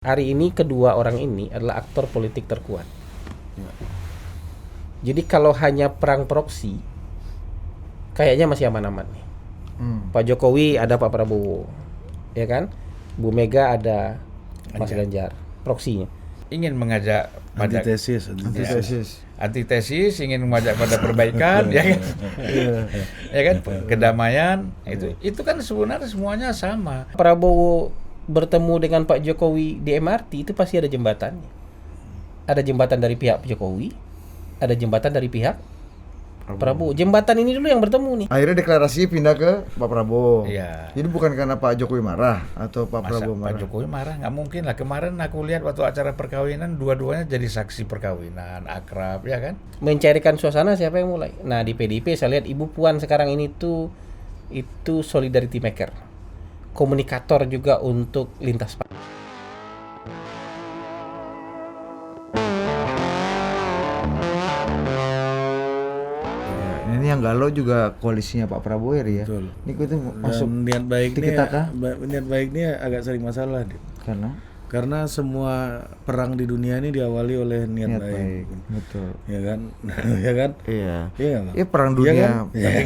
Hari ini kedua orang ini adalah aktor politik terkuat. Jadi kalau hanya perang proksi, kayaknya masih aman-aman nih. Pak Jokowi ada Pak Prabowo, ya kan? Bu Mega ada Mas Ganjar, proksinya. Ingin mengajak pada Antitesis. ingin mengajak pada perbaikan, ya kan? Ya kan? Kedamaian, itu kan sebenarnya semuanya sama. Prabowo bertemu dengan Pak Jokowi di MRT itu pasti ada jembatannya. Ada jembatan dari pihak Jokowi, ada jembatan dari pihak Prabowo. Jembatan ini dulu yang bertemu nih. Akhirnya deklarasi pindah ke Pak Prabowo. Iya. Jadi bukan karena Pak Jokowi marah atau Pak Prabowo marah. Pak Jokowi marah? Nggak mungkin lah. Kemarin aku lihat waktu acara perkawinan, dua-duanya jadi saksi perkawinan, akrab, ya kan? Mencairkan suasana siapa yang mulai? Nah di PDIP saya lihat Ibu Puan sekarang ini tuh itu solidarity maker, komunikator juga untuk lintas partai. Ini yang galau juga koalisinya Pak Prabowo ya. Betul. Ini itu masuk niat baik ini tiki-taka? niat baik ini agak sering masalah Dit. Karena semua perang di dunia ini diawali oleh niat baik. Betul. Ya kan? Ya kan? Iya. Iya nggak? Iya perang Iya dunia. kan? Tapi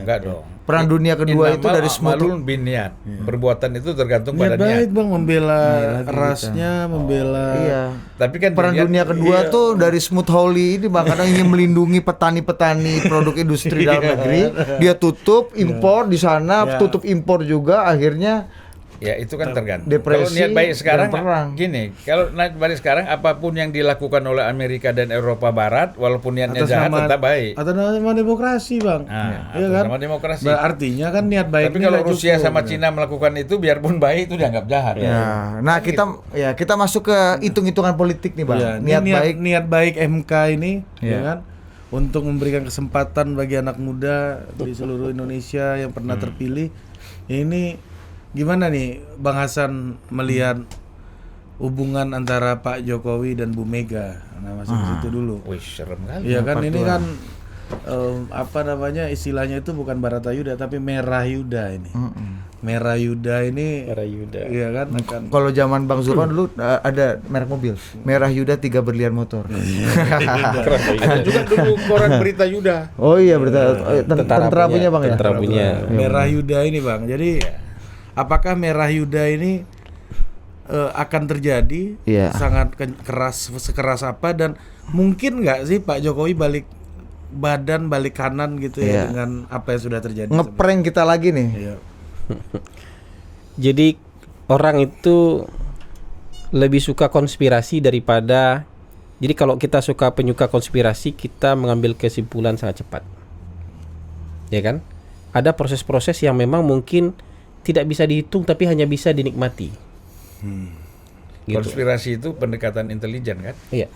enggak dong. Perang dunia kedua itu dari semua malun bin niat. Perbuatan itu tergantung pada Niat baik niat. Bang, membela lagi rasnya, membela. Iya. Tapi kan Perang dilihat- dunia kedua tuh dari Smooth Hawley ini Bang, kadang ingin melindungi petani-petani produk industri dalam negeri, dia tutup impor di sana, tutup impor juga, akhirnya Ya itu kan tergantung. Depresi Kalau niat baik sekarang, dan perang. gini, kalau niat baik sekarang apapun yang dilakukan oleh Amerika dan Eropa Barat, walaupun niatnya jahat tetap baik. Atas nama demokrasi Bang. Nah, Iya atas kan? nama demokrasi. Artinya kan niat baik Tapi ini kalau nggak Rusia cukup, sama gitu. Cina melakukan itu, biarpun baik itu dianggap jahat. ya. Nah, kita masuk ke hitung-hitungan politik nih, Bang. Iya, ini niat baik MK ini, ya kan, untuk memberikan kesempatan bagi anak muda di seluruh Indonesia yang pernah terpilih. Ini gimana nih, Bang Hasan melihat hubungan antara Pak Jokowi dan Bu Mega? Nah, masuk ke situ dulu. Wih, serem kali. Iya kan, ini kan apa namanya istilahnya itu bukan Baratayuda tapi Merah Yuda ini. Merah Yuda ini. Merah Yuda. Iya kan, akan Kalau zaman Bang Zulfan dulu ada merek mobil, Merah Yuda 3 berlian motor. Ada juga dulu koran berita Yuda. Oh iya, berarti tentara punya Bang ya. Tentara punya. Merah Yuda ini Bang. Jadi apakah Merah Yuda ini akan terjadi? Iya. Sangat sekeras apa, dan mungkin nggak sih Pak Jokowi balik kanan gitu ya dengan apa yang sudah terjadi? Ngeprank kita lagi nih. Iya. Jadi orang itu lebih suka konspirasi daripada. Jadi kalau kita suka penyuka konspirasi, kita mengambil kesimpulan sangat cepat. Ya kan? Ada proses-proses yang memang mungkin tidak bisa dihitung tapi hanya bisa dinikmati. Gitu. Konspirasi itu pendekatan intelijen kan? Iya.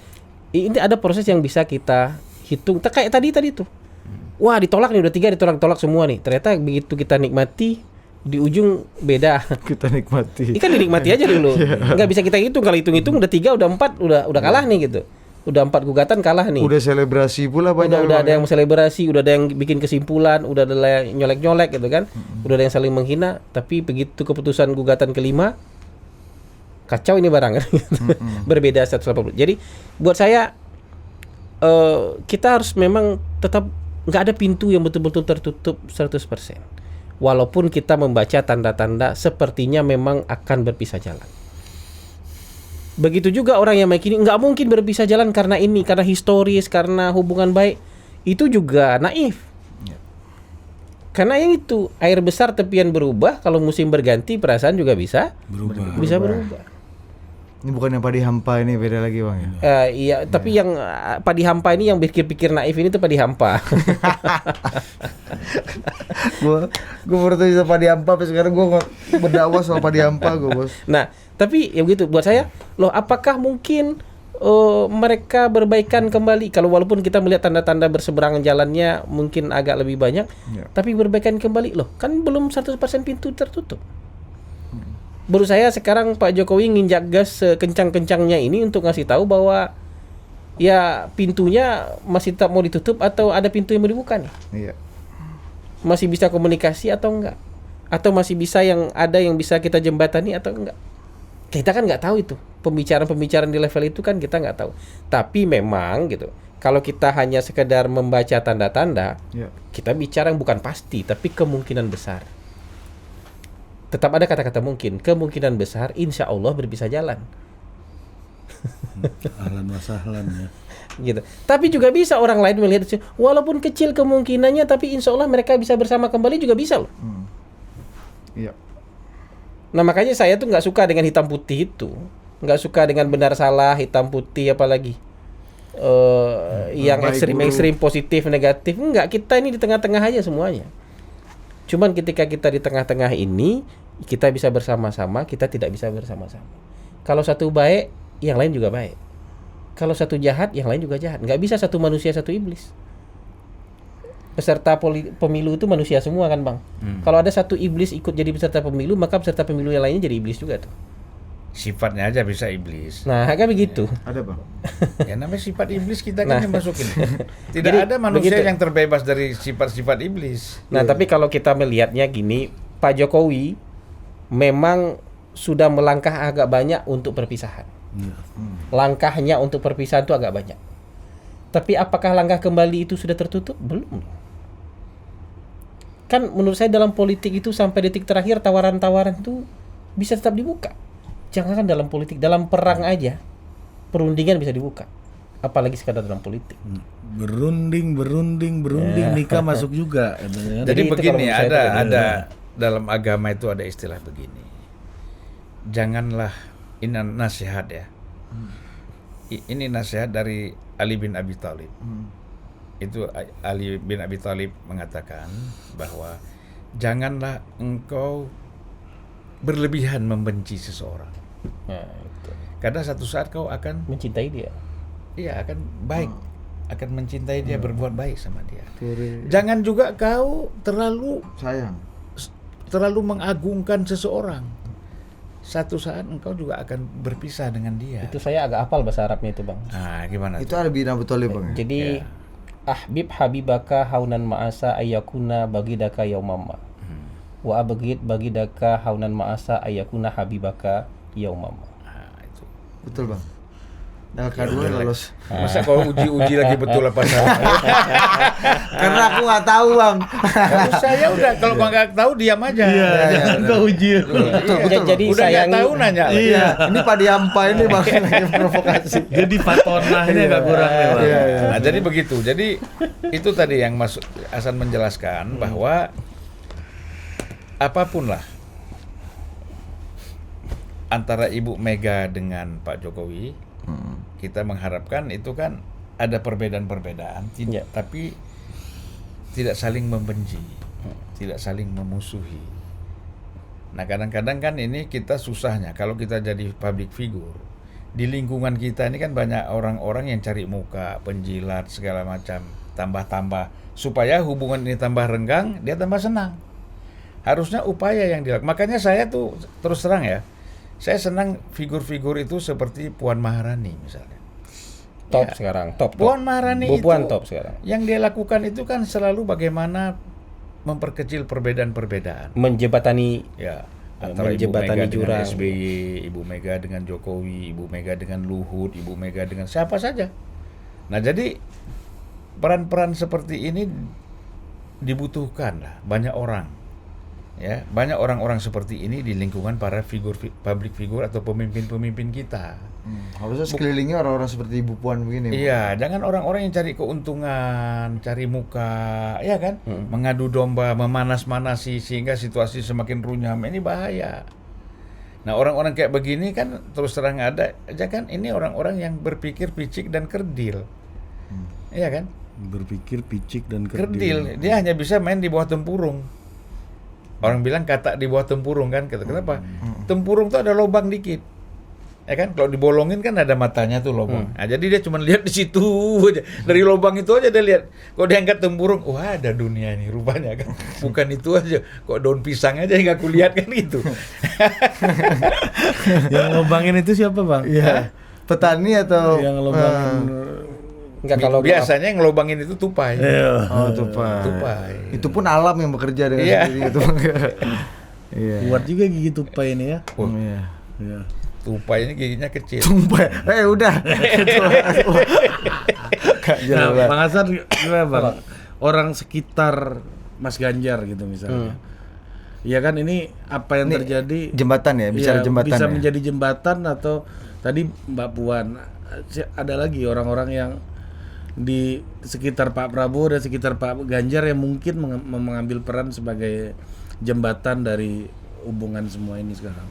Ini ada proses yang bisa kita hitung. Kayak tadi tuh. Wah, ditolak nih, udah 3 ditolak semua nih. Ternyata begitu kita nikmati, di ujung beda. Kita nikmati. Ini kan dinikmati aja dulu. Nggak bisa kita hitung. Kalau hitung-hitung udah 3, udah 4, udah kalah nih gitu. Udah 4 gugatan kalah nih. Udah selebrasi pula banyak. Udah ada yang selebrasi, udah ada yang bikin kesimpulan, udah ada yang nyolek-nyolek gitu kan. Udah ada yang saling menghina, tapi begitu keputusan gugatan kelima, kacau ini barang kan. Berbeda 180. Jadi buat saya kita harus memang tetap nggak ada pintu yang betul-betul tertutup 100%. Walaupun kita membaca tanda-tanda sepertinya memang akan berpisah jalan. Begitu juga orang yang meyakini nggak mungkin berpisah jalan karena ini, karena historis, karena hubungan baik, itu juga naif. Karena yang itu, air besar tepian berubah, kalau musim berganti perasaan juga bisa berubah. Ini bukan yang padi hampa, ini beda lagi Bang ya. Iya, tapi yang padi hampa ini, yang pikir-pikir naif ini tuh padi hampa. Gua baru tahu bisa padi hampa, tapi sekarang gua berdakwah soal padi hampa gua, Bos. Nah, tapi ya begitu buat saya, loh apakah mungkin mereka berbaikan kembali? Kalau walaupun kita melihat tanda-tanda berseberangan jalannya mungkin agak lebih banyak, tapi berbaikan kembali loh, kan belum 100% pintu tertutup. Baru saya sekarang Pak Jokowi nginjak gas sekencang-kencangnya ini untuk ngasih tahu bahwa ya pintunya masih tetap mau ditutup atau ada pintu yang mau dibuka nih. Iya. Masih bisa komunikasi atau enggak? Atau masih bisa yang ada yang bisa kita jembatani atau enggak? Kita kan nggak tahu itu. Pembicaraan-pembicaraan di level itu kan kita nggak tahu. Tapi memang gitu. Kalau kita hanya sekedar membaca tanda-tanda, Ya. kita bicara yang bukan pasti, tapi kemungkinan besar. Tetap ada kata-kata mungkin. Kemungkinan besar, insya Allah berpisah jalan. Ahlan wa sahlan ya. Gitu. Tapi juga bisa orang lain melihat, walaupun kecil kemungkinannya, tapi insya Allah mereka bisa bersama kembali juga bisa loh. Iya. Nah makanya saya tuh nggak suka dengan hitam putih itu, nggak suka dengan benar salah, hitam putih apalagi yang baik ekstrim positif negatif. Enggak, kita ini di tengah-tengah aja semuanya. Cuman ketika kita di tengah-tengah ini, kita bisa bersama-sama, kita tidak bisa bersama-sama. Kalau satu baik, yang lain juga baik. Kalau satu jahat, yang lain juga jahat. Nggak bisa satu manusia, satu iblis. Peserta pemilu itu manusia semua kan Bang. Kalau ada satu iblis ikut jadi peserta pemilu, maka peserta pemilu yang lainnya jadi iblis juga tuh. Sifatnya aja bisa iblis. Nah kan begitu. Ada Bang. Ya namanya sifat iblis kita Nah. kan yang masukin. Tidak Jadi, ada manusia begitu. yang terbebas dari sifat-sifat iblis. Nah tapi kalau kita melihatnya gini, Pak Jokowi memang sudah melangkah agak banyak untuk perpisahan. Langkahnya untuk perpisahan itu agak banyak. Tapi apakah langkah kembali itu sudah tertutup? Belum. Kan menurut saya dalam politik itu sampai detik terakhir tawaran-tawaran itu bisa tetap dibuka. Jangan kan dalam politik, dalam perang aja perundingan bisa dibuka. Apalagi sekadar dalam politik. Berunding nikah masuk juga katanya. Jadi itu kalau begini, menurut saya ada dalam agama itu ada istilah begini. Janganlah, ini nasihat ya. Ini nasihat dari Ali bin Abi Thalib. Itu Ali bin Abi Thalib mengatakan bahwa janganlah engkau berlebihan membenci seseorang. Nah, itu. Karena satu saat kau akan Mencintai dia. akan baik, akan mencintai dia, berbuat baik sama dia. Turi. Jangan juga kau terlalu Sayang. mengagungkan seseorang. Satu saat engkau juga akan berpisah dengan dia. Itu saya agak hafal bahasa Arabnya itu Bang. Nah, gimana? Itu ada bin Abu Thalib Bang. Ya? Jadi Ya. ahbib habibaka haunan ma'asa ayyakuna bagidaka yaumama. Wa abghid bagidaka haunan ma'asa ayyakuna habibaka yaumama. Nah, itu. Betul Bang. Nah, kedua lolos. Masa kau uji lagi betul apa salah? Karena aku nggak tahu Bang. Kalau saya udah, kalau kau nggak tahu diam aja. Jangan kau uji. Jadi Udah nggak sayangi tahu nanya. Iya. Ini Pak Diampa ini Bang lagi provokasi. Jadi patonahnya agak kurang nih, Bang. Iya, iya. Nah, jadi begitu. Jadi itu tadi yang masuk Hasan menjelaskan bahwa apapun lah antara Ibu Mega dengan Pak Jokowi, kita mengharapkan itu kan ada perbedaan-perbedaan, Ya. tapi tidak saling membenci, tidak saling memusuhi. Nah, kadang-kadang kan ini kita susahnya kalau kita jadi public figure. Di lingkungan kita ini kan banyak orang-orang yang cari muka, penjilat segala macam, tambah-tambah supaya hubungan ini tambah renggang, dia tambah senang. Harusnya upaya yang dilakukan. Makanya saya tuh terus terang ya, saya senang figur-figur itu seperti Puan Maharani misalnya. top Ya. sekarang, top. Puan Maharani Bu itu Puan top sekarang. yang dia lakukan itu kan selalu bagaimana memperkecil perbedaan-perbedaan. Menjebatani Ya, antara Ibu menjebatani Mega dengan jurang. SBY, Ibu Mega dengan Jokowi, Ibu Mega dengan Luhut, Ibu Mega dengan siapa saja. Nah, jadi peran-peran seperti ini dibutuhkan lah banyak orang. Ya, banyak orang-orang seperti ini di lingkungan para public figure atau pemimpin-pemimpin kita. Harusnya sekelilingnya orang-orang seperti Ibu Puan begini. Bang. Iya, jangan orang-orang yang cari keuntungan, cari muka, ya kan? Mengadu domba, memanas-manasi sehingga situasi semakin runyam. Ini bahaya. Nah, orang-orang kayak begini kan terus terang ada aja kan, ini orang-orang yang berpikir picik dan kerdil. Iya kan? Berpikir picik dan Kerdil, dia hanya bisa main di bawah tempurung. Orang bilang kata di bawah tempurung kan, kenapa? Tempurung tuh ada lubang dikit. Ya kan, kalau dibolongin kan ada matanya tuh lubang. Nah, jadi dia cuma lihat di situ aja. Dari lubang itu aja dia lihat. Kalau diangkat tempurung, wah ada dunia ini rupanya kan. Bukan itu aja. Kok daun pisang aja yang aku lihat kan gitu. Yang lubangin itu siapa, Bang? Iya. Petani atau Yang lubangin enggak kalau Biasanya yang ngelobangin itu tupai. Oh, tupai. Tupai. Itu pun alam yang bekerja dengan Iya. sendirinya itu Bang. Iya. kuat juga gigi tupai ini ya. Oh. Iya. Iya. Tupai ini giginya kecil. Sumpah. Udah. Nah, Bang Hasan gimana Bang? Orang sekitar Mas Ganjar gitu misalnya. Iya kan ini apa yang Ini terjadi jembatan ya, bicara Iya, jembatan bisa ya. menjadi jembatan atau tadi Mbak Puan ada lagi orang-orang yang di sekitar Pak Prabowo dan sekitar Pak Ganjar yang mungkin mengambil peran sebagai jembatan dari hubungan semua ini sekarang.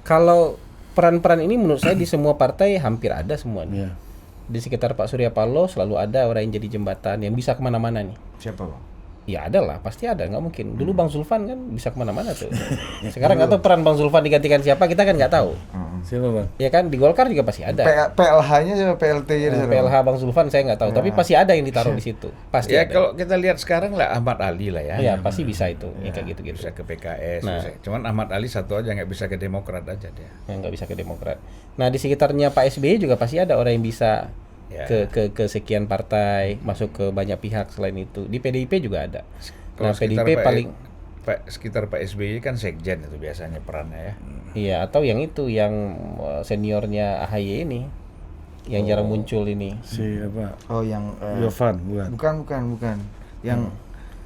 Kalau peran-peran ini menurut saya di semua partai hampir ada semuanya. Iya. Di sekitar Pak Surya Paloh selalu ada orang yang jadi jembatan yang bisa kemana-mana nih. Siapa, Bang? Ya ada lah, pasti ada, nggak mungkin. Dulu Bang Zulfan kan bisa kemana-mana tuh. Sekarang nggak tahu peran Bang Zulfan digantikan siapa, kita kan nggak tahu. Siapa Bang? Ya kan di Golkar juga pasti ada. PLH-nya siapa? PLT-nya di sana? PLH Bang Zulfan saya nggak tahu, tapi pasti ada yang ditaruh di situ. Pasti Ya ada. kalau kita lihat sekarang lah Ahmad Ali lah ya. Ya pasti bisa itu, ya kayak gitu-gitu. Bisa ke PKS, Nah. bisa. Cuman Ahmad Ali satu aja nggak bisa ke Demokrat aja dia. Yang nggak bisa ke Demokrat. Nah di sekitarnya Pak SBY juga pasti ada orang yang bisa Ya. ke sekian partai, masuk ke banyak pihak selain itu. Di PDIP juga ada. Kalau Nah PDIP sekitar Pak SBY kan sekjen itu biasanya perannya ya. iya, atau yang itu yang seniornya AHY ini, yang jarang muncul ini. Si apa? Oh, yang Yovan, bukan. bukan. Yang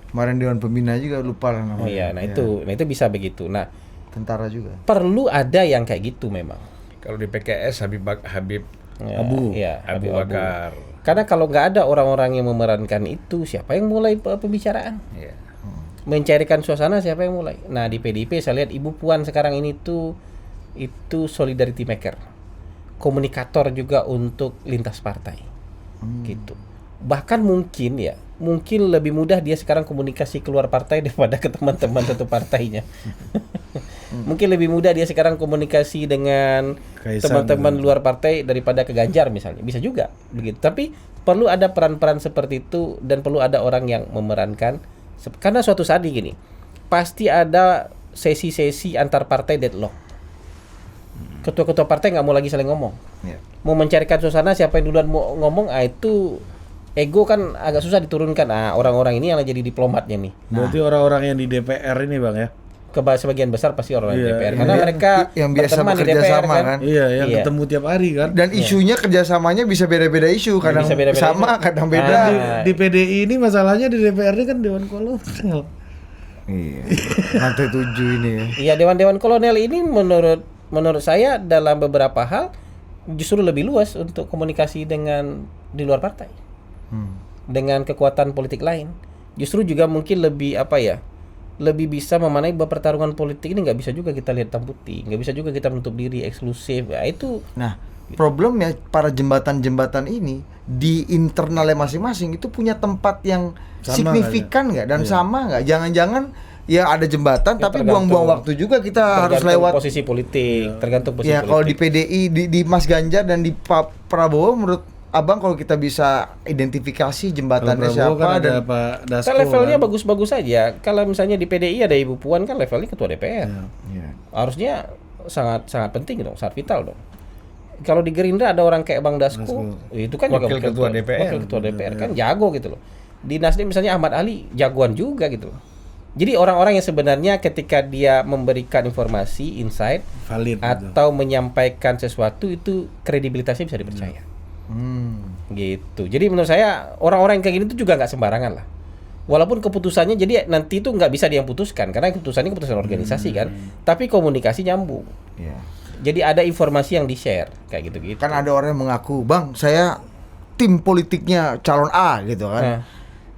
kemarin Dewan Pembina juga lupa lah namanya. Oh iya, nah itu bisa begitu. Nah Tentara juga. perlu ada yang kayak gitu memang. Kalau di PKS Habib Ya, Abu. iya, Abu Habib Abu. Bakar. Karena kalau nggak ada orang-orang yang memerankan itu, siapa yang mulai pembicaraan? Ya. Mencairkan suasana siapa yang mulai? Nah di PDIP saya lihat Ibu Puan sekarang ini tuh itu solidarity maker, komunikator juga untuk lintas partai, gitu. Bahkan mungkin lebih mudah dia sekarang komunikasi keluar partai daripada ke teman-teman satu partainya. Mungkin lebih mudah dia sekarang komunikasi dengan Kaisang teman-teman luar partai daripada ke Ganjar misalnya. Bisa juga begitu. Tapi perlu ada peran-peran seperti itu dan perlu ada orang yang memerankan. Karena suatu saat gini, pasti ada sesi-sesi antar partai deadlock. Ketua-ketua partai nggak mau lagi saling ngomong. Ya. Mau mencarikan suasana siapa yang duluan mau ngomong, itu ego kan agak susah diturunkan. Orang-orang ini yang jadi diplomatnya nih. Berarti orang-orang yang di DPR ini Bang ya? Sebagian besar pasti orang Iya, DPR iya. karena mereka Yang biasa berteman di bekerja DPR sama kan. Iya, yang Iya. ketemu tiap hari kan. Dan isunya kerjasamanya bisa beda-beda isu, kadang bisa beda-beda sama, isu. kadang beda. Di PDI ini masalahnya di DPR ini kan Dewan Kolonel. Iya. Lantai 7 ini ya. Iya, dewan-dewan kolonel ini menurut saya dalam beberapa hal justru lebih luas untuk komunikasi dengan di luar partai. Dengan kekuatan politik lain. Justru juga mungkin lebih lebih bisa memanai bahwa pertarungan politik ini nggak bisa juga kita lihat hitam putih, nggak bisa juga kita menutup diri eksklusif. Ya, itu Nah, problemnya para jembatan-jembatan ini di internalnya masing-masing itu punya tempat yang Sama signifikan nggak dan sama nggak? Jangan-jangan ya ada jembatan Ya, tapi tergantung- buang-buang waktu juga kita harus tergantung lewat. posisi politik, tergantung posisi Ya kalau di politik. PDI di Mas Ganjar dan di Pak Prabowo menurut Abang kalau kita bisa identifikasi jembatannya Prabowo siapa kan ada dan Pak Dasko. Kan levelnya kan. bagus-bagus saja. Kalau misalnya di PDI ada Ibu Puan kan levelnya ketua DPR. ya. Harusnya sangat penting dong, sangat vital dong. Kalau di Gerindra ada orang kayak Bang Dasko, itu kan juga Wakil ketua DPR. Wakil ketua DPR kan jago gitu loh. Di Nasdem misalnya Ahmad Ali jagoan juga gitu loh. Jadi orang-orang yang sebenarnya ketika dia memberikan informasi, insight valid gitu. atau menyampaikan sesuatu itu kredibilitasnya bisa dipercaya. Gitu. Jadi menurut saya orang-orang yang kayak gini tuh juga nggak sembarangan lah. Walaupun keputusannya jadi nanti itu nggak bisa dia yang putuskan karena keputusannya keputusan organisasi kan. Tapi komunikasi nyambung. Ya. Jadi ada informasi yang di-share kayak gitu-gitu. Kan ada orang yang mengaku, "Bang, saya tim politiknya calon A" gitu kan. Nah.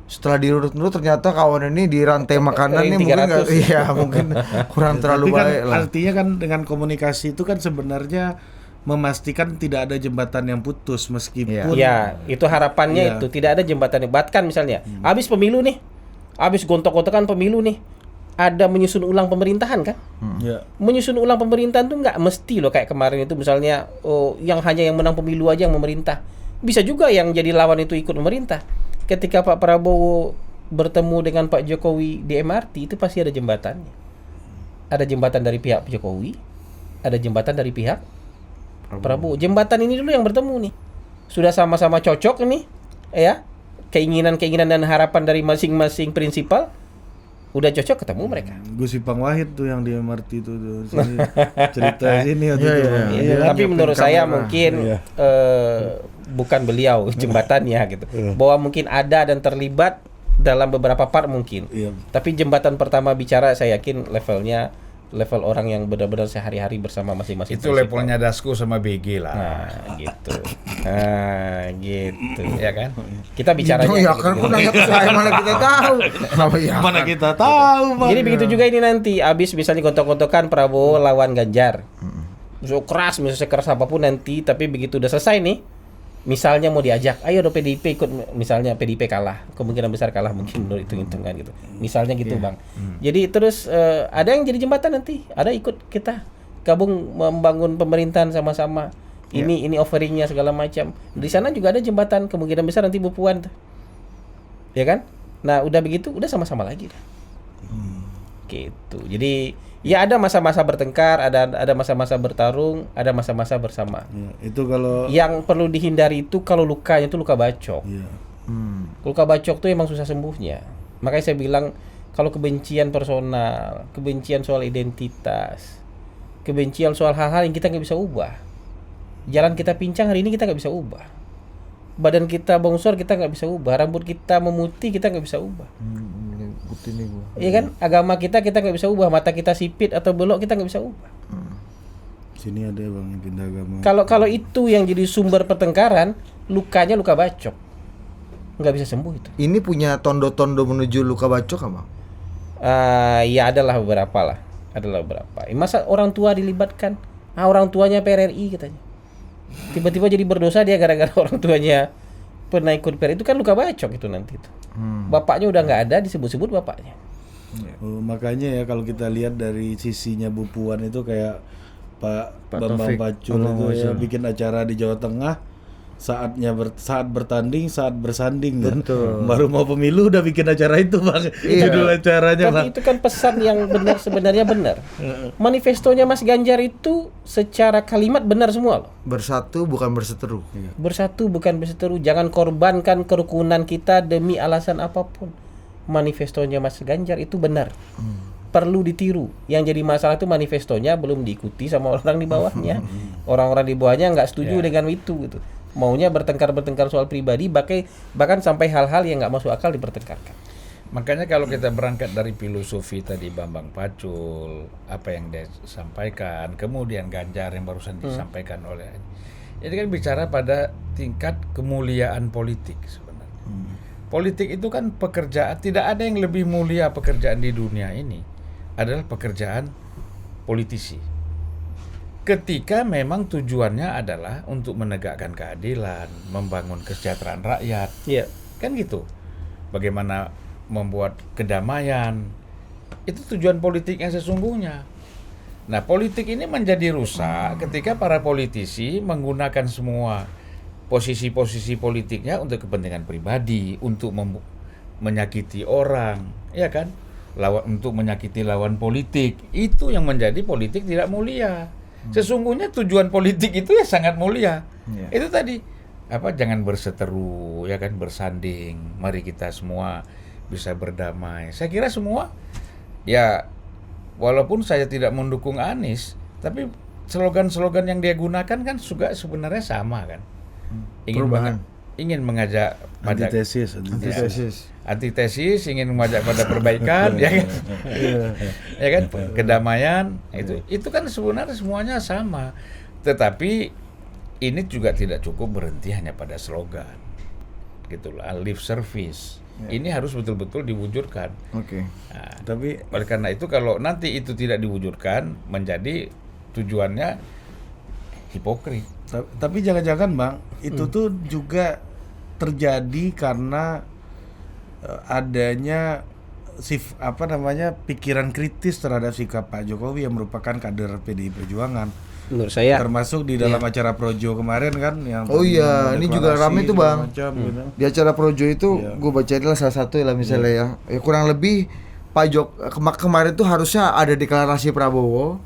Setelah dirurut-urut ternyata kawan ini di rantai makanan Ranking nih mungkin 300. iya mungkin kurang terlalu Tapi kan baik lah. artinya kan dengan komunikasi itu kan sebenarnya memastikan tidak ada jembatan yang putus meskipun Ya, itu harapannya Iya. itu tidak ada jembatan. Bahkan misalnya, habis pemilu nih, habis gontok-gontokan pemilu nih, ada menyusun ulang pemerintahan kan? ya. Menyusun ulang pemerintahan tuh nggak mesti loh kayak kemarin itu misalnya, yang hanya yang menang pemilu aja yang memerintah. Bisa juga yang jadi lawan itu ikut memerintah. Ketika Pak Prabowo bertemu dengan Pak Jokowi di MRT itu pasti ada jembatannya. Ada jembatan dari pihak Jokowi, ada jembatan dari pihak Prabowo. Jembatan ini dulu yang bertemu nih. Sudah sama-sama cocok ini, ya. Keinginan-keinginan dan harapan dari masing-masing prinsipal Udah cocok ketemu mereka. Gus Ipang Wahid tuh yang di MRT itu tuh. Sini, cerita sini waktu itu. Bang. Iya, tapi menurut saya mungkin bukan beliau jembatannya gitu. Bahwa mungkin ada dan terlibat dalam beberapa part mungkin. Iya. Tapi jembatan pertama bicara saya yakin levelnya level orang yang benar-benar sehari-hari bersama masing-masing. Itu prinsip. levelnya Dasko sama BG lah. Nah, gitu. Nah, gitu. Ya kan? Kita bicaranya ya gitu, kan gitu. kok nanya ke saya mana kita tahu. Kenapa ya? Mana kita tahu, Bang. Jadi begitu juga ini nanti abis misalnya gontok-gontokan Prabowo lawan Ganjar. So keras, misalnya sekeras apapun nanti, tapi begitu udah selesai nih, misalnya mau diajak, ayo dong PDIP ikut, misalnya PDIP kalah, kemungkinan besar kalah mungkin menurut hitung-hitungan gitu. Misalnya gitu Bang. Jadi terus ada yang jadi jembatan nanti, ada ikut kita gabung membangun pemerintahan sama-sama. Ini offeringnya segala macam. Di sana juga ada jembatan, kemungkinan besar nanti Bu Puan tuh. Ya kan? Nah, udah begitu, udah sama-sama lagi dah. Gitu. Jadi ya ada masa-masa bertengkar, ada masa-masa bertarung, ada masa-masa bersama. Ya, itu kalau Yang perlu dihindari itu kalau lukanya itu luka bacok. Iya. Luka bacok tuh emang susah sembuhnya. Makanya saya bilang kalau kebencian personal, kebencian soal identitas, kebencian soal hal-hal yang kita nggak bisa ubah. Jalan kita pincang hari ini kita nggak bisa ubah. Badan kita bongsor kita nggak bisa ubah. Rambut kita memutih kita nggak bisa ubah. Iya kan? Agama kita nggak bisa ubah. Mata kita sipit atau belok kita nggak bisa ubah. sini ada Bang yang pindah agama. Kalau itu yang jadi sumber pertengkaran, lukanya luka bacok. Nggak bisa sembuh itu. Ini punya tondo-tondo menuju luka bacok apa? Ya adalah beberapa lah. Adalah beberapa. Masa orang tua dilibatkan? Orang tuanya PRRI katanya. Tiba-tiba jadi berdosa dia gara-gara orang tuanya pernah ikut PRRI. Itu kan luka bacok itu nanti itu. Bapaknya udah nggak ada, disebut-sebut bapaknya. Oh, makanya ya kalau kita lihat dari sisinya Bu Puan itu kayak Pak Bambang Taufik. Pacul itu ya bikin acara di Jawa Tengah saat bertanding, saat bersanding kan. Baru mau pemilu udah bikin acara itu Bang. Judul acaranya Bang. Tapi itu kan pesan yang benar, sebenarnya benar. Manifestonya Mas Ganjar itu secara kalimat benar semua loh. Bersatu bukan berseteru. Bersatu bukan berseteru. Jangan korbankan kerukunan kita demi alasan apapun. Manifestonya Mas Ganjar itu benar. Perlu ditiru. Yang jadi masalah itu manifestonya belum diikuti sama orang di bawahnya. Orang-orang di bawahnya nggak setuju dengan itu gitu. Maunya bertengkar soal pribadi, bahkan sampai hal-hal yang nggak masuk akal dipertengkarkan. Makanya kalau kita berangkat dari filosofi tadi Bambang Pacul, apa yang dia sampaikan, kemudian Ganjar yang barusan disampaikan oleh, ini kan bicara pada tingkat kemuliaan politik sebenarnya. Politik itu kan pekerjaan, tidak ada yang lebih mulia pekerjaan di dunia ini adalah pekerjaan politisi. Ketika memang tujuannya adalah untuk menegakkan keadilan, membangun kesejahteraan rakyat, kan gitu. Bagaimana membuat kedamaian, itu tujuan politik yang sesungguhnya. Nah, politik ini menjadi rusak ketika para politisi menggunakan semua posisi-posisi politiknya untuk kepentingan pribadi, untuk menyakiti orang, ya kan? Untuk menyakiti lawan politik. Itu yang menjadi politik tidak mulia. Sesungguhnya tujuan politik itu ya sangat mulia. Itu tadi jangan berseteru, ya kan, bersanding. Mari kita semua bisa berdamai. Saya kira semua ya, walaupun saya tidak mendukung Anies, tapi slogan-slogan yang dia gunakan kan juga sebenarnya sama kan. Ingin mengajak pada antitesis, ingin mengajak pada perbaikan, ya kan? Ya kan, kedamaian, itu kan sebenarnya semuanya sama. Tetapi ini juga tidak cukup berhenti hanya pada slogan. Gitulah, lip service. Ini harus betul-betul diwujudkan. Nah, tapi oleh karena itu kalau nanti itu tidak diwujudkan, menjadi tujuannya hipokrit. Tapi jangan-jangan Bang, itu tuh juga terjadi karena adanya pikiran kritis terhadap sikap Pak Jokowi yang merupakan kader PDI Perjuangan. Menurut saya termasuk di dalam acara Projo kemarin kan yang ini juga ramai tuh Bang. Macam, gitu. Di acara Projo itu gue baca adalah salah satu lah misalnya ya kurang lebih Pak kemarin tuh harusnya ada deklarasi Prabowo,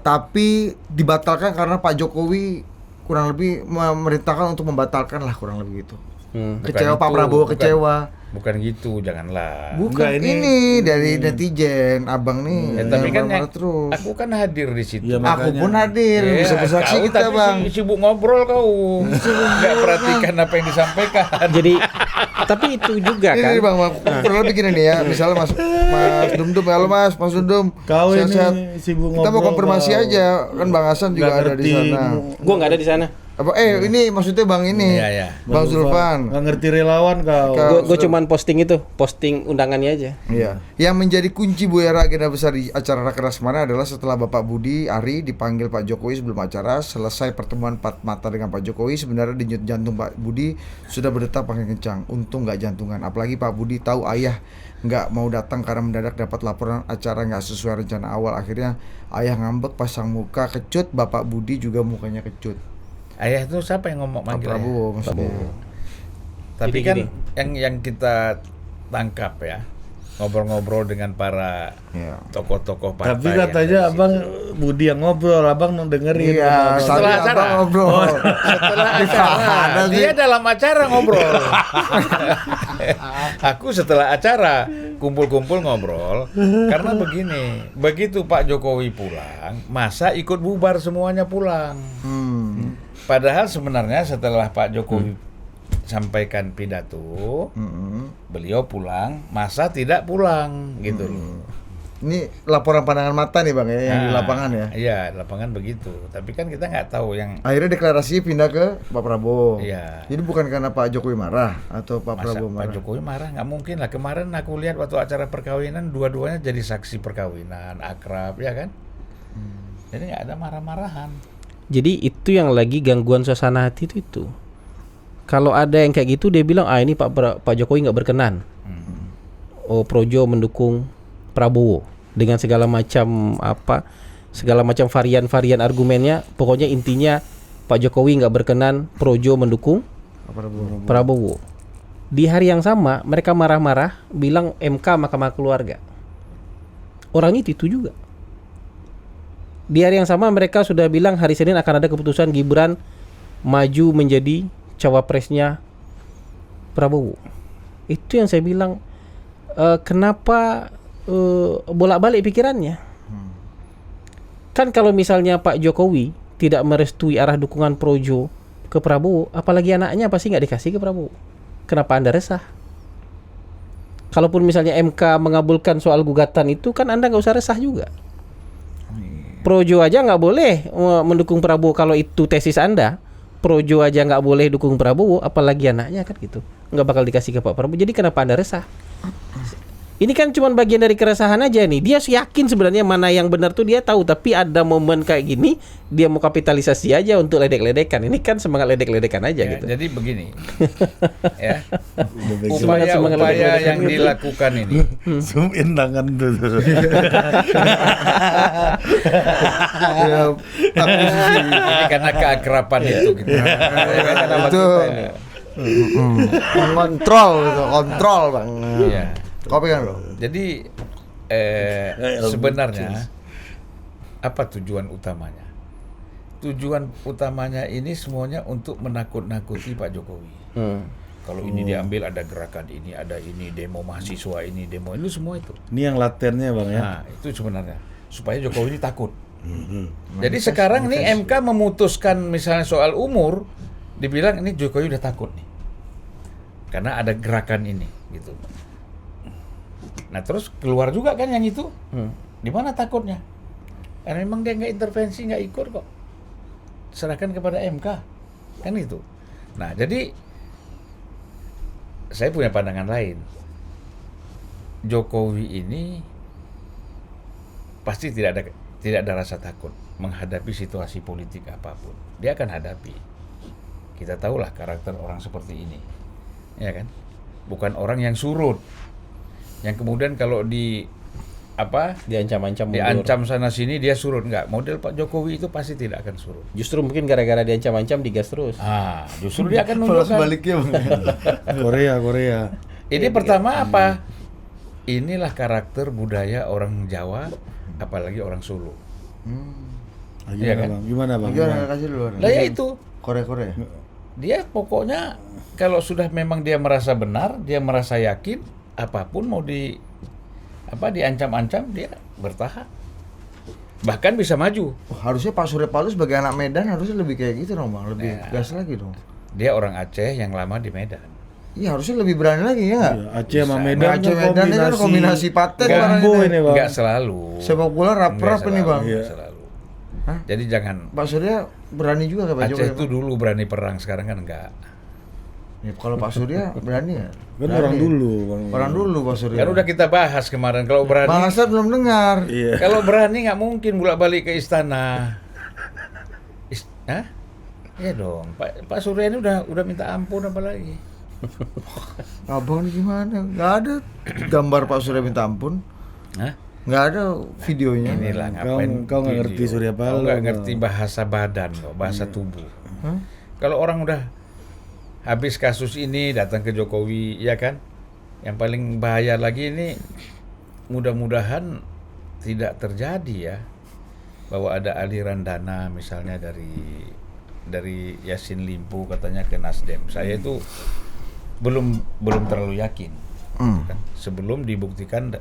tapi dibatalkan karena Pak Jokowi kurang lebih memerintahkan untuk membatalkan lah kurang lebih gitu. Kecewa Pak itu, Prabowo kecewa. Bukan gitu, janganlah. Bukan Enggak, ini dari netizen, abang nih. Ya, tapi kan marah yang, terus. aku kan hadir di situ. Iya, Aku makanya. pun hadir, Ya, bisa bersaksi kau kita tapi bang. sibuk ngobrol kau. Nggak perhatikan apa yang disampaikan. Jadi tapi itu juga Ini kan. nih bang, kurang lebih gini nih ya. Misalnya Mas Dum-Dum, halo Mas Dum-Dum. Kau Sehat-sehat. ini sibuk Kita mau ngobrol, konfirmasi kau. aja, kan Bang Hasan juga Nggak ada di ngerti sana. Gua nggak ada di sana. Apa? Ini maksudnya Bang ini, Iya, iya. Bang Zulfan. Nggak ngerti relawan kau. Gue cuman posting itu, posting undangannya aja. Iya. Yang menjadi kunci Bu Era agenda besar di acara Rakernas kemarin adalah setelah Bapak Budi Ari dipanggil Pak Jokowi sebelum acara, selesai pertemuan empat mata dengan Pak Jokowi, sebenarnya denyut jantung Pak Budi sudah berdetak makin kencang. Untung nggak jantungan. Apalagi Pak Budi tahu ayah nggak mau datang karena mendadak dapat laporan acara nggak sesuai rencana awal. Akhirnya ayah ngambek, pasang muka kecut. Bapak Budi juga mukanya kecut. Ayah itu siapa yang ngomong Pak manggil Prabowo ayah? maksudnya. Tapi Jadi kan gini. yang kita tangkap ya, ngobrol-ngobrol dengan para Iya. tokoh-tokoh partai. Tapi yang katanya ada di abang situ. Budi yang ngobrol, abang dengerin. Iya, Abang. tadi Setelah abang acara. ngobrol. Setelah Di acara, mana sih? dia dalam acara ngobrol. Aku setelah acara kumpul-kumpul ngobrol karena begini, begitu Pak Jokowi pulang, masa ikut bubar semuanya pulang. Padahal sebenarnya setelah Pak Jokowi sampaikan pidato, beliau pulang, masa tidak pulang gitu loh. Ini laporan pandangan mata nih Bang ya, yang di Nah, lapangan ya. Iya, di lapangan begitu. Tapi kan kita nggak tahu yang Akhirnya deklarasi pindah ke Pak Prabowo. Iya. Jadi bukan karena Pak Jokowi marah atau Pak masa Prabowo Pak marah. Jokowi marah, nggak mungkin lah. Kemarin aku lihat waktu acara perkawinan dua-duanya jadi saksi perkawinan, akrab ya kan. Jadi nggak ada marah-marahan. Jadi itu yang lagi gangguan suasana hati itu. Kalau ada yang kayak gitu dia bilang ini Pak Jokowi nggak berkenan. Oh Projo mendukung Prabowo dengan segala macam varian argumennya. Pokoknya intinya Pak Jokowi nggak berkenan, Projo mendukung Prabowo. Di hari yang sama mereka marah-marah bilang MK Mahkamah Keluarga. Orangnya itu juga. Di hari yang sama mereka sudah bilang hari Senin akan ada keputusan Gibran maju menjadi cawapresnya Prabowo. Itu yang saya bilang kenapa bolak-balik pikirannya. Kan kalau misalnya Pak Jokowi tidak merestui arah dukungan Projo ke Prabowo, apalagi anaknya pasti nggak dikasih ke Prabowo. Kenapa Anda resah? Kalaupun misalnya MK mengabulkan soal gugatan itu, kan Anda nggak usah resah juga. Projo aja nggak boleh mendukung Prabowo kalau itu tesis Anda. Projo aja nggak boleh dukung Prabowo, apalagi anaknya kan gitu. Nggak bakal dikasih ke Pak Prabowo. Jadi kenapa Anda resah? Ini kan cuma bagian dari keresahan aja nih. Dia yakin sebenarnya mana yang benar tuh dia tahu, tapi ada momen kayak gini dia mau kapitalisasi aja untuk ledek-ledekan. Ini kan semangat ledek-ledekan aja Ya, gitu. jadi begini, ya Semangat upaya-upaya ledek-ledekan yang gitu. dilakukan ini. Zoom in tangan tuh. Ya, akuisisi. Ini karena keakraban itu gitu. Itu kontrol gitu, kontrol Bang. Iya. Kau pegang loh. Jadi sebenarnya apa tujuan utamanya? Tujuan utamanya ini semuanya untuk menakut-nakuti Pak Jokowi. Kalau ini diambil ada gerakan ini, ada ini demo mahasiswa ini, demo itu semua itu. Ini yang latennya bang ya. Nah, itu sebenarnya supaya Jokowi ini takut. Jadi sekarang nih MK memutuskan misalnya soal umur, dibilang ini Jokowi udah takut nih. Karena ada gerakan ini gitu. Nah, terus keluar juga kan yang itu. Di mana takutnya? Karena memang dia nggak intervensi, nggak ikut kok. Serahkan kepada MK. Kan itu. Nah, jadi saya punya pandangan lain. Jokowi ini pasti tidak ada rasa takut menghadapi situasi politik apapun. Dia akan hadapi. Kita tahulah karakter orang seperti ini. Ya kan? Bukan orang yang surut. Yang kemudian kalau Diancam-ancam mundur. diancam sana sini dia surut. Enggak, model Pak Jokowi itu pasti tidak akan surut. Justru mungkin gara-gara diancam-ancam digas terus. Justru dia akan Kalau menunjukkan. sebaliknya Bang. Korea. Ini pertama apa? Inilah karakter budaya orang Jawa, apalagi orang Solo. Gimana Iya kan? bang? Gimana bang? Gimana kasih dulu. Lah ya itu. Korea. Dia pokoknya kalau sudah memang dia merasa benar, dia merasa yakin, apapun mau diancam-ancam dia bertahan. Bahkan bisa maju. Oh, harusnya Pak Surya Paloh sebagai anak Medan harusnya lebih kayak gitu dong Bang, lebih gas lagi dong. Dia orang Aceh yang lama di Medan. Iya harusnya lebih berani lagi ya nggak? Iya, Aceh sama Medan Aceh kan Medan ini kan kombinasi paten Nggak, barang combo ini. ini, Bang. Enggak selalu. Sepak bola rap-rap Nggak ini selalu, Bang. nggak selalu. Hah? Jadi jangan. Pak Surya berani juga ke Pak Aceh Jokowi? itu dulu berani perang, sekarang kan enggak. Ya, kalau Pak Surya berani ya? Kan Berani. orang dulu, Bang. Orang dulu Pak Surya. Kan udah kita bahas kemarin kalau berani. Bang Hasan belum dengar. Iya. Kalau berani nggak mungkin bolak-balik ke istana. Hah? Iya dong. Pak Surya ini udah minta ampun apa lagi? Abang ini gimana? Nggak ada gambar Pak Surya minta ampun. Hah? Nggak ada videonya. Inilah Kau ngapain? nggak video? ngerti Surya Paloh. Kau nggak ngerti bahasa badan, kok, bahasa tubuh. Hah? Kalau orang udah habis kasus ini datang ke Jokowi, ya kan? Yang paling bahaya lagi ini mudah-mudahan tidak terjadi ya, bahwa ada aliran dana misalnya dari Yassin Limpo katanya ke Nasdem. Saya itu belum terlalu yakin. Kan? Sebelum dibuktikan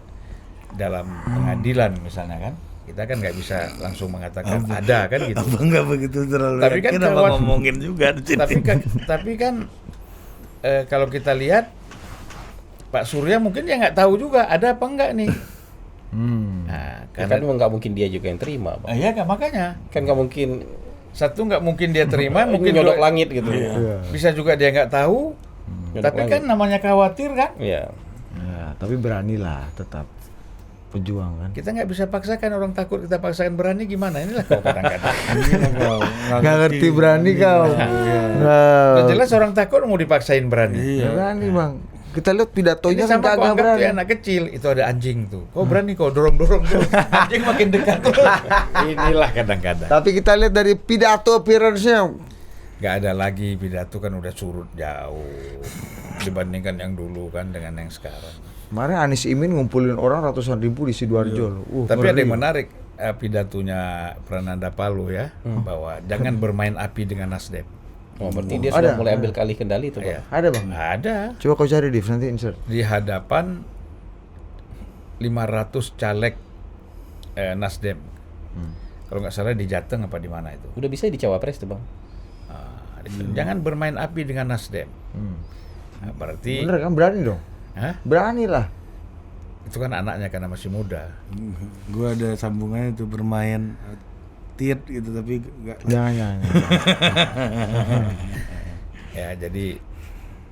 dalam pengadilan misalnya kan, kita kan nggak bisa langsung mengatakan ada kan gitu. Abang nggak begitu terlalu Tapi kan yakin, abang kawan- ngomongin juga di sini. tapi kan kalau kita lihat Pak Surya mungkin dia nggak tahu juga ada apa enggak nih. Nah, Ya kan nggak mungkin dia juga yang terima, Bang. iya kan makanya Kan nggak mungkin satu nggak mungkin dia terima, mungkin nyodok dua- langit gitu. bisa juga dia nggak tahu. Nyodok Tapi langit. kan namanya khawatir kan. Iya. Ya, tapi beranilah tetap pejuang kan. Kita nggak bisa paksakan orang takut, kita paksakan berani gimana? Inilah kau kadang-kadang. Nggak ngerti berani kau. Udah jelas orang takut mau dipaksain berani. Iya. Berani Bang. Kita lihat Ini pidatonya kan sama kau kagak anggap berani. tuh anak kecil, itu ada anjing tuh. Kau berani kau dorong-dorong tuh. Anjing makin dekat tuh. Inilah kadang-kadang. Tapi kita lihat dari pidato appearance-nya. Nggak ada lagi pidato kan udah surut jauh dibandingkan yang dulu kan dengan yang sekarang. Kemarin Anies Imin ngumpulin orang ratusan ribu di Sidoarjo loh. Tapi ada ngeri. yang menarik pidatonya Prananda Paloh ya, bahwa jangan bermain api dengan Nasdem. Oh, berarti dia Ada, sudah mulai ambil alih kendali itu, Bang. Iya. Ada Bang. Ada Coba kau cari Div, nanti insert. di hadapan 500 caleg Nasdem. Kalau nggak salah di Jateng apa di mana itu. Udah bisa di cawapres tuh, Bang. Jangan bermain api dengan Nasdem. Nah, berarti Bener kan, berani dong. Hah? Berani lah. Itu kan anaknya karena masih muda. Gua ada sambungannya tuh bermain tit gitu tapi nggak. Jangan. Ya jadi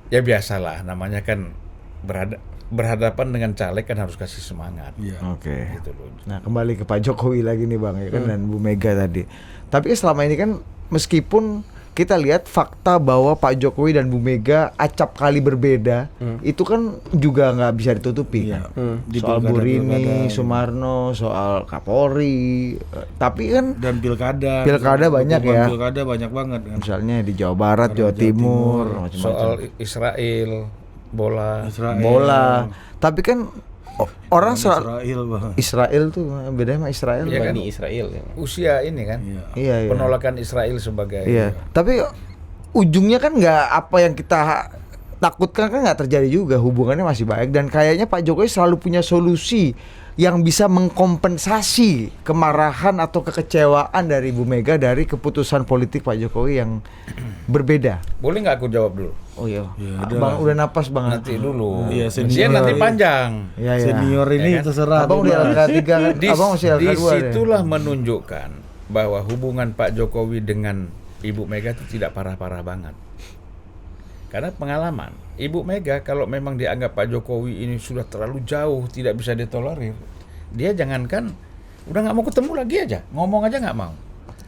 ya biasalah, namanya kan berhadapan dengan caleg kan harus kasih semangat. Iya. Oke. Gitu loh. Nah, kembali ke Pak Jokowi lagi nih Bang ya kan, dan Bu Mega tadi. Tapi selama ini kan meskipun kita lihat fakta bahwa Pak Jokowi dan Bu Mega acap kali berbeda, itu kan juga nggak bisa ditutupi. Iya. Kan? Di Soal Bu pilkada-pilkada Rini, gitu. Sumarno, soal Kapolri, tapi kan Dan pilkada. Pilkada banyak Dukungan ya. Pilkada banyak banget kan. misalnya di Jawa Barat, Jawa Timur, macam-macam. Soal Israel, bola. bola. Tapi kan orang Israel Bang. Israel tuh bedanya sama Israel. Iya kan? Bani Israel ya. Usia ini kan. Iya. Iya, iya. Penolakan Israel sebagai Iya, tapi ujungnya kan nggak apa yang kita takutkan kan nggak terjadi juga, hubungannya masih baik dan kayaknya Pak Jokowi selalu punya solusi yang bisa mengkompensasi kemarahan atau kekecewaan dari Bu Mega dari keputusan politik Pak Jokowi yang berbeda. Boleh nggak aku jawab dulu? Oh iya, Ya, Bang udah napas Bang. Nanti dulu. Iya, Dia senior. nanti panjang. Iya, iya. Senior ini Ya kan? terserah. Abang udah bebas. LK3 kan? Abang masih Di LK2 deh. situlah menunjukkan bahwa hubungan Pak Jokowi dengan Ibu Mega itu tidak parah-parah banget. Karena pengalaman, Ibu Mega kalau memang dianggap Pak Jokowi ini sudah terlalu jauh, tidak bisa ditolerir, dia jangankan udah nggak mau ketemu lagi aja, ngomong aja nggak mau.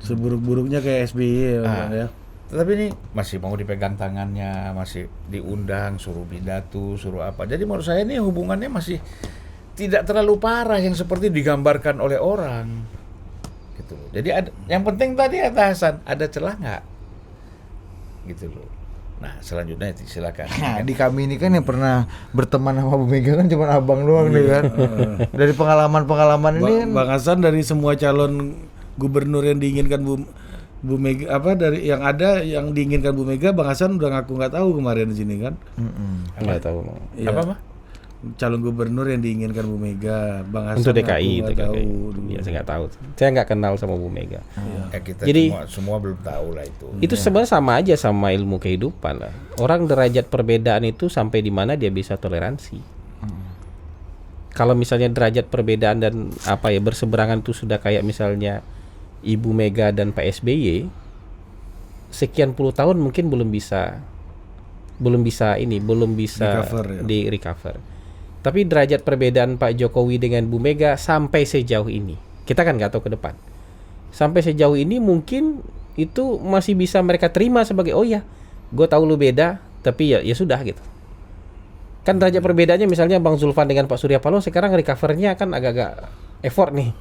Seburuk-buruknya kayak SBY Bang, ya. Tetapi ini masih mau dipegang tangannya, masih diundang, suruh pidato, suruh apa. Jadi menurut saya ini hubungannya masih tidak terlalu parah yang seperti digambarkan oleh orang. Gitu loh. Jadi yang penting tadi kata Hasan, ada celah nggak? Gitu loh. Nah selanjutnya silakan. Nah, di kami ini kan yang pernah berteman sama Bu Mega kan cuma abang doang nih kan. Dari pengalaman-pengalaman ini kan Bang Hasan dari semua calon gubernur yang diinginkan Bu Mega apa dari yang ada yang diinginkan Bu Mega, Bang Hasan udah ngaku nggak tahu kemarin di sini kan. Nggak tahu. Iya. Apa? Calon gubernur yang diinginkan Bu Mega, Bang Hasan Untuk ngaku DKI, nggak tahu dulu. ya saya nggak tahu. Saya nggak kenal sama Bu Mega. Ya kita Jadi- semua belum tahu lah itu. Itu sebenarnya sama aja sama ilmu kehidupan lah. Orang derajat perbedaan itu sampai di mana dia bisa toleransi. Kalau misalnya derajat perbedaan dan berseberangan itu sudah kayak misalnya Ibu Mega dan Pak SBY, sekian puluh tahun mungkin belum bisa Recover, ya. di recover. Tapi derajat perbedaan Pak Jokowi dengan Bu Mega sampai sejauh ini, kita kan nggak tahu ke depan. Sampai sejauh ini mungkin itu masih bisa mereka terima sebagai oh ya, gue tahu lu beda, tapi ya sudah gitu. Kan derajat perbedaannya misalnya Bang Zulfan dengan Pak Surya Paloh sekarang recovernya kan agak-agak effort nih.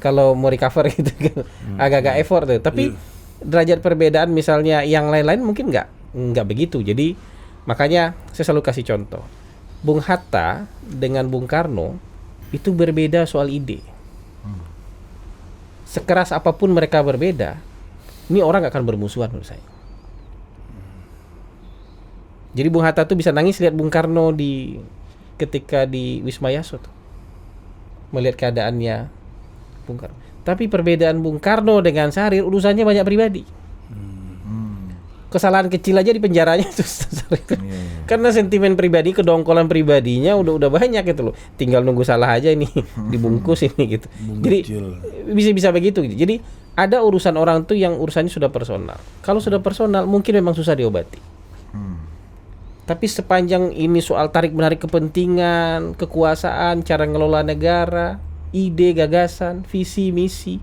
Kalau mau recover gitu kan agak-agak effort tuh. Tapi derajat perbedaan misalnya yang lain-lain mungkin nggak begitu. Jadi makanya saya selalu kasih contoh. Bung Hatta dengan Bung Karno itu berbeda soal ide. Sekeras apapun mereka berbeda, ini orang nggak akan bermusuhan menurut saya. Jadi Bung Hatta tuh bisa nangis lihat Bung Karno ketika di Wisma Yaso tuh. Melihat keadaannya Bung Karno. Tapi perbedaan Bung Karno dengan Syahrir urusannya banyak pribadi. Kesalahan kecil aja di penjaranya tuh. Karena sentimen pribadi, kedongkolan pribadinya udah banyak gitu loh. Tinggal nunggu salah aja ini dibungkus ini gitu. Jadi bisa begitu gitu. Jadi ada urusan orang tuh yang urusannya sudah personal. Kalau sudah personal mungkin memang susah diobati. Tapi sepanjang ini soal tarik-menarik kepentingan, kekuasaan, cara ngelola negara, ide, gagasan, visi, misi,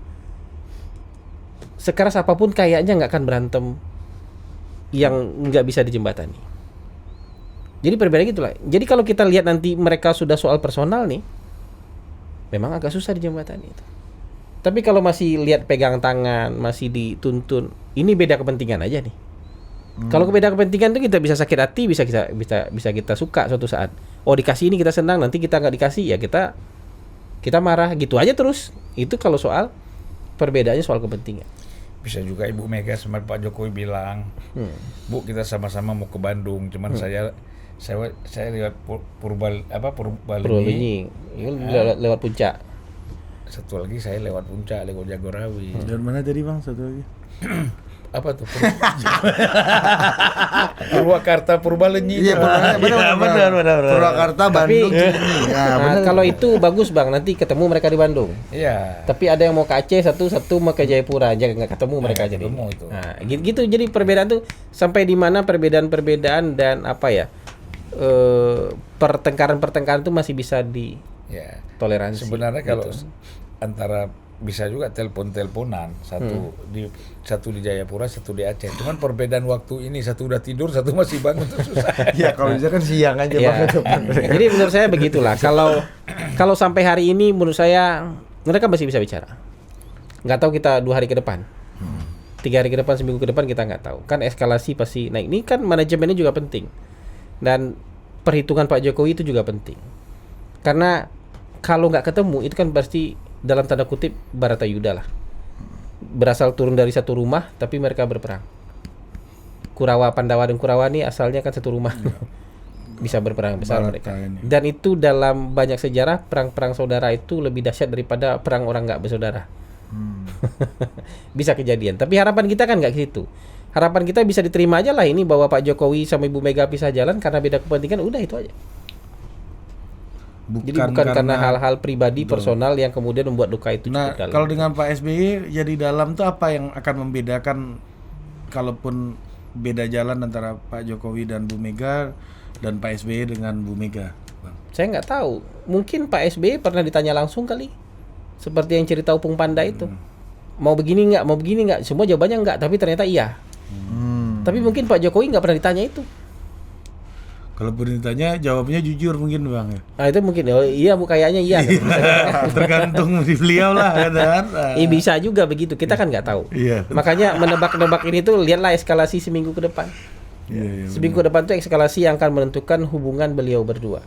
sekeras apapun kayaknya nggak akan berantem yang nggak bisa dijembatani. Jadi perbedaan gitulah. Jadi kalau kita lihat nanti mereka sudah soal personal nih, memang agak susah dijembatani itu. Tapi kalau masih lihat pegang tangan, masih dituntun, ini beda kepentingan aja nih. Kalau beda kepentingan itu kita bisa sakit hati, bisa kita suka suatu saat. Oh dikasih ini kita senang, nanti kita nggak dikasih ya kita marah gitu aja terus. Itu kalau soal perbedaannya soal kepentingan. Bisa juga Ibu Mega sama Pak Jokowi bilang, Bu kita sama-sama mau ke Bandung, cuman saya lewat Purbalunyi, lewat puncak. satu lagi saya lewat puncak, lewat Jagorawi. Dan mana tadi Bang satu lagi? Apa tuh? Purwakarta, Purbalunyi. Iya benar. Purwakarta, Tapi Bandung, Cilenyi. kalau itu bagus Bang, nanti ketemu mereka di Bandung. Iya. Tapi ada yang mau ke Aceh, satu mau ke Jayapura aja nggak ketemu mereka jadi. ketemu itu. Nah, gitu jadi perbedaan tuh sampai di mana perbedaan dan pertengkaran tuh masih bisa Ya. ditoleransi. Sebenarnya kalau gitu. antara bisa juga telepon-teleponan, satu di Jayapura, satu di Aceh. Cuman perbedaan waktu ini, satu udah tidur, satu masih bangun tuh susah. Ya kalau bisa kan siang aja Ya. Bang. Jadi menurut saya begitulah. Kalau sampai hari ini menurut saya mereka masih bisa bicara. Nggak tahu kita 2 hari ke depan, 3 hari ke depan, seminggu ke depan kita nggak tahu. Kan eskalasi pasti naik. Ini kan manajemennya juga penting dan perhitungan Pak Jokowi itu juga penting. Karena kalau nggak ketemu itu kan pasti dalam tanda kutip Baratayuda lah. Berasal turun dari satu rumah tapi mereka berperang. Kurawa, Pandawa dan Kurawa ini asalnya kan satu rumah. Bisa berperang besar mereka. Dan itu dalam banyak sejarah perang-perang saudara itu lebih dahsyat daripada perang orang nggak bersaudara. Bisa kejadian. Tapi harapan kita kan nggak ke situ. Harapan kita bisa diterima aja lah ini bahwa Pak Jokowi sama Ibu Mega pisah jalan karena beda kepentingan, udah itu aja. Jadi bukan karena hal-hal pribadi personal yang kemudian membuat duka itu Nah, cukup dalam. kalau dengan Pak SBY jadi dalam tuh apa yang akan membedakan kalaupun beda jalan antara Pak Jokowi dan Bu Mega dan Pak SBY dengan Bu Mega, Bang? Saya nggak tahu. Mungkin Pak SBY pernah ditanya langsung kali. Seperti yang cerita Upung Panda itu. Mau begini nggak? Semua jawabannya nggak, tapi ternyata iya. Tapi mungkin Pak Jokowi nggak pernah ditanya itu. Kalau ditanya jawabnya jujur mungkin Bang ya. Nah itu mungkin, oh iya bu kayaknya iya. Tergantung di beliau lah kan. Bisa juga begitu, kita kan nggak tahu. Iya. Makanya menebak-nebak ini tuh lihatlah eskalasi seminggu ke depan. Iya, Seminggu ke depan tuh eskalasi yang akan menentukan hubungan beliau berdua.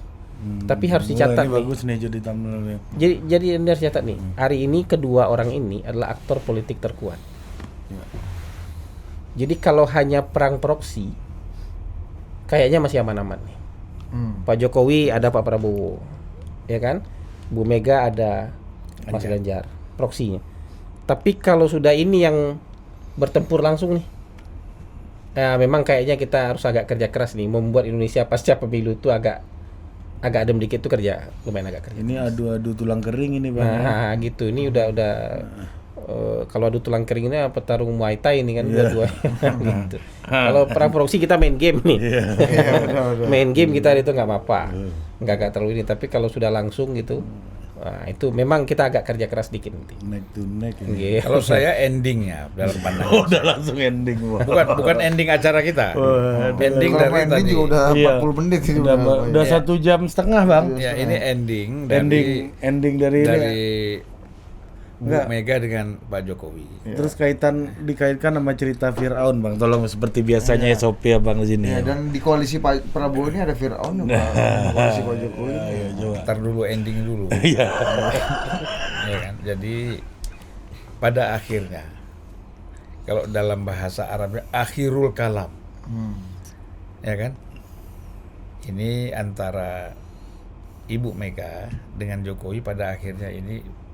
Tapi harus dicatat ini nih. bagus nih jadi thumbnailnya. Jadi ini harus dicatat nih. Hari ini kedua orang ini adalah aktor politik terkuat. Jadi kalau hanya perang proksi, kayaknya masih aman-aman nih. Pak Jokowi ada Pak Prabowo, ya kan? Bu Mega ada Mas Ganjar, proksinya. Tapi kalau sudah ini yang bertempur langsung nih, memang kayaknya kita harus agak kerja keras nih, membuat Indonesia pasca pemilu itu agak adem dikit tuh kerja, lumayan agak kerja. Ini adu-adu tulang kering ini Bang. Nah, gitu. Ini udah kalau adu tulang kering ini petarung Muay Thai ini kan dua-dua gitu. Kalau perang proksi kita main game nih. Main game kita itu nggak apa-apa. Nggak terlalu ini, tapi kalau sudah langsung gitu, nah, itu memang kita agak kerja keras dikit nanti. Neck to neck. Iya. Kalau saya endingnya dalam pandangan. Udah langsung ending Bang. Bukan ending acara kita. ending Kalau dari ending tadi. juga udah Iya. 40 menit ini Udah 1,5 jam Bang. Ya, ini ending Ending dari ini. dari Bu Mega dengan Pak Jokowi. Terus dikaitkan sama cerita Firaun Bang. Tolong seperti biasanya SOP ya Bang di sini. Ya, dan di koalisi Pak Prabowo ini ada Firaun, koalisi Pak Jokowi. Ntar dulu ending dulu. Iya. Ya kan? Jadi pada akhirnya, kalau dalam bahasa Arabnya akhirul kalam, ya kan? Ini antara Ibu Mega dengan Jokowi pada akhirnya ini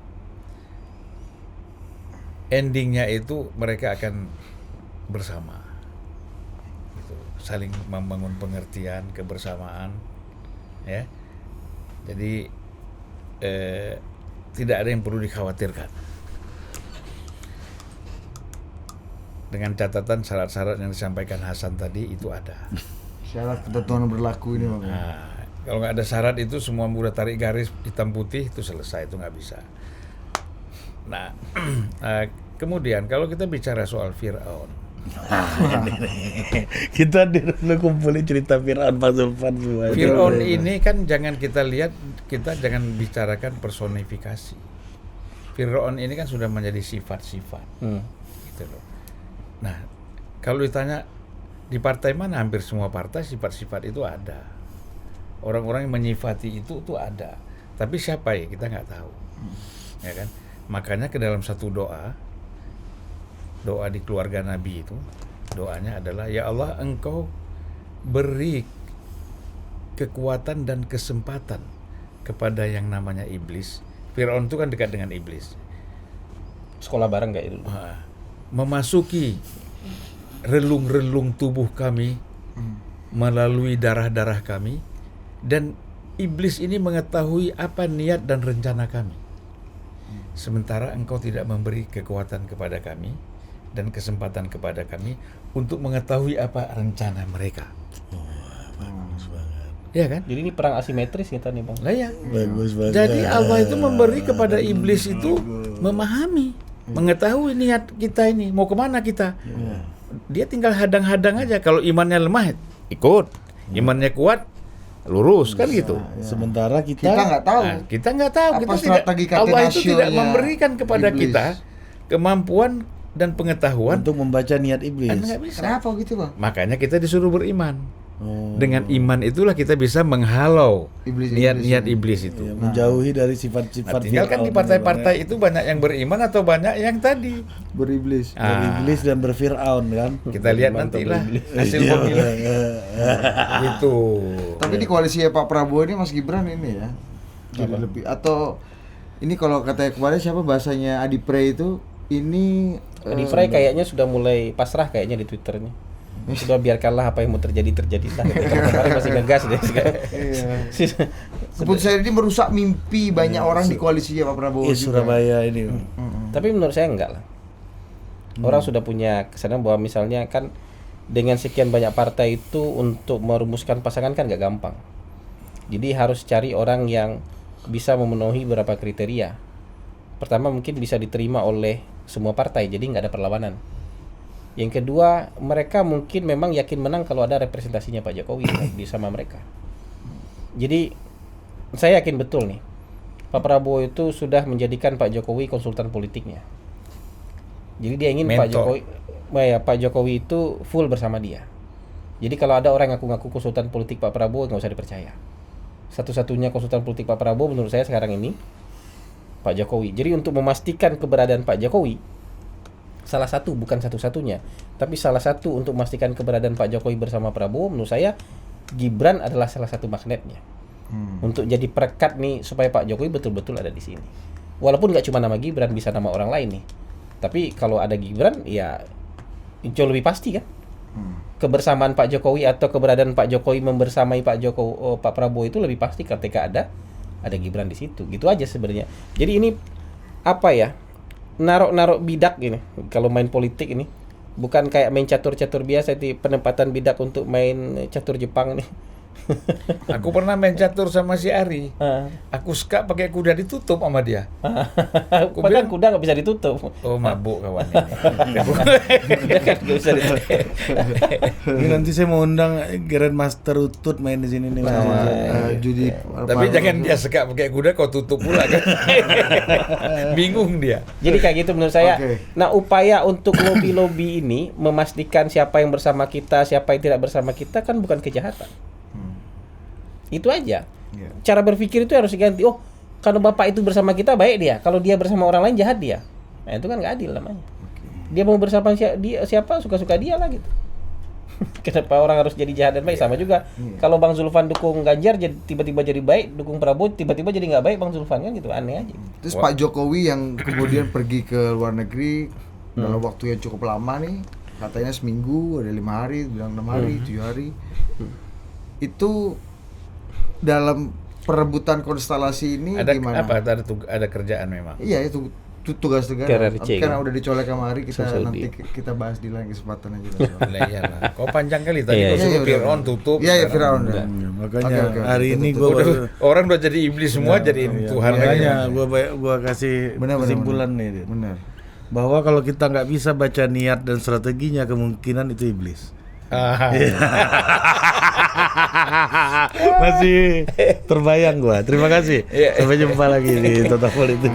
endingnya itu mereka akan bersama, gitu. Saling membangun pengertian, kebersamaan, ya. Jadi tidak ada yang perlu dikhawatirkan. Dengan catatan syarat-syarat yang disampaikan Hasan tadi itu ada. Syarat ketentuan berlaku ini Bang. Nah, kalau nggak ada syarat itu semua udah tarik garis hitam putih itu selesai, itu nggak bisa. Nah, kemudian kalau kita bicara soal Firaun, Kita kumpulin cerita Firaun Pak Zulfan semua. Firaun ini kan jangan kita lihat, kita jangan bicarakan personifikasi. Firaun ini kan sudah menjadi sifat-sifat, gitu loh. Nah, kalau ditanya di partai mana, hampir semua partai sifat-sifat itu ada. Orang-orang yang menyifati itu ada. Tapi siapa ya kita nggak tahu, ya kan? Makanya ke dalam satu doa di keluarga Nabi itu, doanya adalah, ya Allah, Engkau beri kekuatan dan kesempatan kepada yang namanya iblis. Firaun itu kan dekat dengan iblis. Sekolah bareng kayak dulu. Memasuki relung-relung tubuh kami, melalui darah-darah kami, dan iblis ini mengetahui apa niat dan rencana kami. Sementara Engkau tidak memberi kekuatan kepada kami dan kesempatan kepada kami untuk mengetahui apa rencana mereka. Bagus banget. Iya kan? Jadi ini perang asimetris kita nih Bang. Lah ya. Bagus banget. Jadi Allah itu memberi kepada iblis itu memahami, mengetahui niat kita ini mau kemana kita. Dia tinggal hadang-hadang aja. Kalau imannya lemah, ikut. Imannya kuat, lurus, kan gitu. Sementara Kita nggak tahu. Nah, kita nggak tahu. Apa Kita strategi tidak, Allah itu tidak katenasialnya memberikan kepada iblis kita kemampuan dan pengetahuan. untuk membaca niat iblis. Kan nggak bisa. Kenapa gitu Bang? Makanya kita disuruh beriman. Oh. Dengan iman itulah kita bisa menghalau Iblis- niat-niat iblis itu. Ya, menjauhi dari Nah, sifat-sifat tinggal kan di Firaun partai-partai itu banyak yang beriman atau banyak yang tadi. Beriblis. Iblis dan berfiraun kan. Kita lihat nanti lah hasil pemilu. Itu. Tapi di koalisi Pak Prabowo ini Mas Gibran ini ya. Jadi lebih, atau ini kalau katanya kemarin siapa bahasanya Adi Pre itu ini Adi Pray kayaknya sudah mulai pasrah kayaknya di Twitternya. Sudah biarkanlah apa yang mau terjadi terjadilah. Kemarin masih ngegas deh sekarang. keputusan ini merusak mimpi banyak orang di koalisi Pak Prabowo juga. Surabaya ini. Tapi menurut saya enggak lah. Orang sudah punya kesadaran bahwa misalnya kan dengan sekian banyak partai itu untuk merumuskan pasangan kan nggak gampang. Jadi harus cari orang yang bisa memenuhi beberapa kriteria. Pertama mungkin bisa diterima oleh semua partai, jadi nggak ada perlawanan. Yang kedua, mereka mungkin memang yakin menang kalau ada representasinya Pak Jokowi di sama mereka. Jadi saya yakin betul nih, Pak Prabowo itu sudah menjadikan Pak Jokowi konsultan politiknya. Jadi dia ingin Mentor. Pak Jokowi itu full bersama dia. Jadi kalau ada orang ngaku-ngaku konsultan politik Pak Prabowo, nggak usah dipercaya. Satu-satunya konsultan politik Pak Prabowo menurut saya sekarang ini Pak Jokowi. Jadi untuk memastikan keberadaan Pak Jokowi, salah satu, bukan satu-satunya, tapi salah satu untuk memastikan keberadaan Pak Jokowi bersama Prabowo. Menurut saya Gibran adalah salah satu magnetnya untuk jadi perekat nih supaya Pak Jokowi betul-betul ada di sini. Walaupun nggak cuma nama Gibran, bisa nama orang lain nih. Tapi kalau ada Gibran, ya jauh lebih pasti kan. Kebersamaan Pak Jokowi atau keberadaan Pak Jokowi membersamai Pak Prabowo itu lebih pasti ketika ada Gibran di situ. Gitu aja sebenarnya. Jadi ini apa ya? Narok bidak gini. Kalau main politik ini bukan kayak main catur-catur biasa, di penempatan bidak untuk main catur Jepang nih. Aku pernah main catur sama si Ari. Aku suka pakai kuda ditutup sama dia. Padahal kuda nggak bisa ditutup. Oh, mabuk kawan ini. Kuda kan nggak bisa ditutup. Ini nanti saya mau undang Grandmaster Utut main di sini nih sama Judi. Tapi jangan dia suka pakai kuda kau tutup pula kan. Bingung dia. Jadi kayak gitu menurut saya. Oke. Nah, upaya untuk lobby-lobby ini memastikan siapa yang bersama kita, siapa yang tidak bersama kita kan bukan kejahatan. Itu aja. Iya. Cara berpikir itu harus diganti. Oh, kalau bapak itu bersama kita baik dia, kalau dia bersama orang lain jahat dia. Nah, itu kan nggak adil namanya. Dia mau bersama siapa suka-suka dia lah gitu. Kenapa orang harus jadi jahat dan baik? Sama juga. Kalau Bang Zulfan dukung Ganjar, jadi tiba-tiba jadi baik, dukung Prabowo tiba-tiba jadi nggak baik Bang Zulfan, kan gitu, aneh aja. Terus Pak Jokowi yang kemudian pergi ke luar negeri dalam waktu yang cukup lama nih, katanya seminggu, ada 5 hari, bilang 6 hari, 7 hari. Itu dalam perebutan konstelasi ini Ada gimana? apa? Ada kerjaan memang. Iya, itu tugas negara. KRRC, Karena kan? udah dicolek sama Ari, kita Saudi. nanti kita bahas di lain kesempatan aja. Lah iyalah. Kau panjang kali tadi Iya, kau iya. suruh Iya, Fir'aun udah. tutup. Iya, ya sekarang. Firaun. Udah. makanya Oke, hari ini tutup. gue Orang udah jadi iblis semua, jadi Tuhan lagi. makanya gua kasih Benar, kesimpulan benar. nih Dit. Benar. bahwa kalau kita nggak bisa baca niat dan strateginya, kemungkinan itu iblis. Masih terbayang gua. Terima kasih. Iya. Sampai jumpa lagi di Total Politik.